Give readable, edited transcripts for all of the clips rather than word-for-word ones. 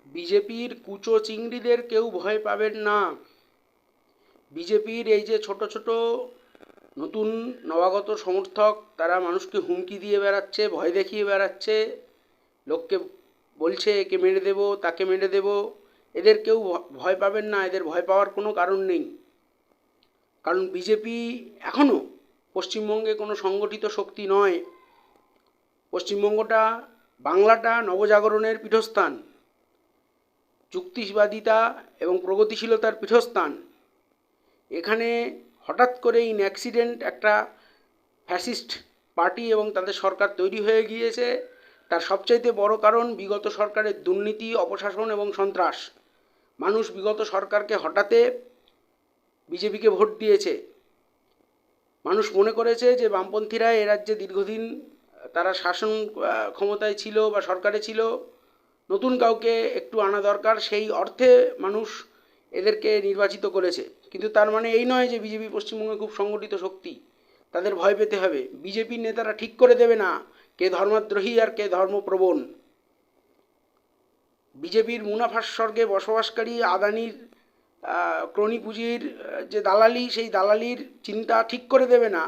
বিজেপির কুচো চিংড়িদের কেউ ভয় পাবেন না। বিজেপির এই যে ছোট ছোট নতুন নবাগত সমর্থক, তারা মানুষকে হুমকি দিয়ে বেড়াচ্ছে, ভয় দেখিয়ে বেড়াচ্ছে, লোককে বলছে একে মেরে দেব, তাকে মেরে দেব, এদের কেউ ভয় পাবেন না। এদের ভয় পাওয়ার কোনো কারণ নেই। কারণ বিজেপি এখনও পশ্চিমবঙ্গে কোনো সংগঠিত শক্তি নয়। পশ্চিমবঙ্গটা, বাংলাটা নবজাগরণের পীঠস্থান, যুক্তিবাদিতা এবং প্রগতিশীলতার পীঠস্থান। এখানে হঠাৎ করে ইন অ্যাক্সিডেন্ট একটা ফ্যাসিস্ট পার্টি এবং তাদের সরকার তৈরি হয়ে গিয়েছে। তার সবচাইতে বড় কারণ বিগত সরকারের দুর্নীতি, অপশাসন এবং সন্ত্রাস। মানুষ বিগত সরকারকে হটাতে বিজেপিকে ভোট দিয়েছে। মানুষ মনে করেছে যে বামপন্থীরা এ রাজ্যে দীর্ঘদিন তারা শাসন ক্ষমতায় ছিল বা সরকারে ছিল, নতুন কাউকে একটু আনা দরকার, সেই অর্থে মানুষ এদেরকে নির্বাচিত করেছে। কিন্তু তার মানে এই নয় যে বিজেপি পশ্চিমবঙ্গে খুব সংগঠিত শক্তি, তাদের ভয় পেতে হবে। বিজেপির নেতারা ঠিক করে দেবে না কে ধর্মদ্রোহী আর কে ধর্মপ্রবণ। বিজেপির মুনাফার স্বর্গে বসবাসকারী আদানির ক্রনি পুঁজির যে দালালি, সেই দালালির চিন্তা ঠিক করে দেবে না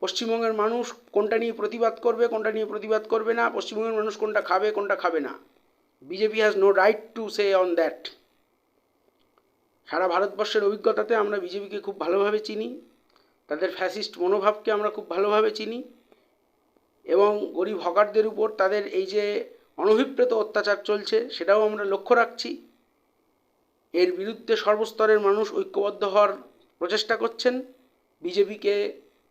পশ্চিমবঙ্গের মানুষ কোনটা নিয়ে প্রতিবাদ করবে, কোনটা নিয়ে প্রতিবাদ করবে না, পশ্চিমবঙ্গের মানুষ কোনটা খাবে, কোনটা খাবে না। BJP has no right to say on that. সারা ভারতবর্ষের অভিজ্ঞতাতে আমরা বিজেপিকে খুব ভালোভাবে চিনি, তাদের ফ্যাসিস্ট মনোভাবকে আমরা খুব ভালোভাবে চিনি, এবং গরিব হকারদের উপর তাদের এই যে অনভিপ্রেত অত্যাচার চলছে সেটাও আমরা লক্ষ্য রাখছি। এর বিরুদ্ধে সর্বস্তরের মানুষ ঐক্যবদ্ধ হওয়ার প্রচেষ্টা করছেন। বিজেপিকে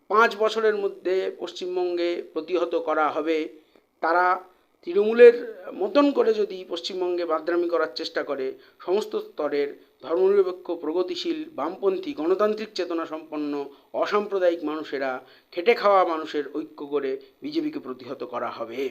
5 বছরের মধ্যে পশ্চিমবঙ্গে প্রতিহত করা হবে। তারা তৃণমূলের মতন করে যদি পশ্চিমবঙ্গে বাদরামি করার চেষ্টা করে, সমস্ত স্তরের ধর্মনিরপেক্ষ, প্রগতিশীল, বামপন্থী, গণতান্ত্রিক চেতনা সম্পন্ন অসাম্প্রদায়িক মানুষেরা, খেটে খাওয়া মানুষের ঐক্য করে বিজেপিকে প্রতিহত করা হবে।